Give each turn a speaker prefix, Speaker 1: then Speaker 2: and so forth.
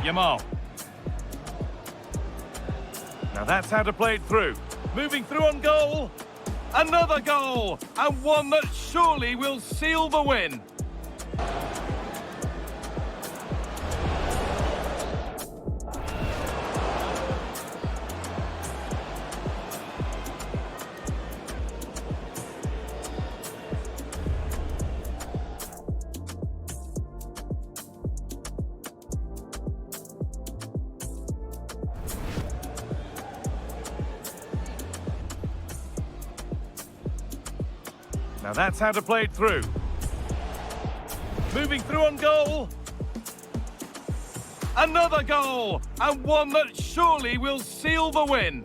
Speaker 1: Yamal. Now that's how to play it through. Moving through on goal. Another goal, and one that surely will seal the win. Now that's how to play it through. Moving through on goal. Another goal, and one that surely will seal the win.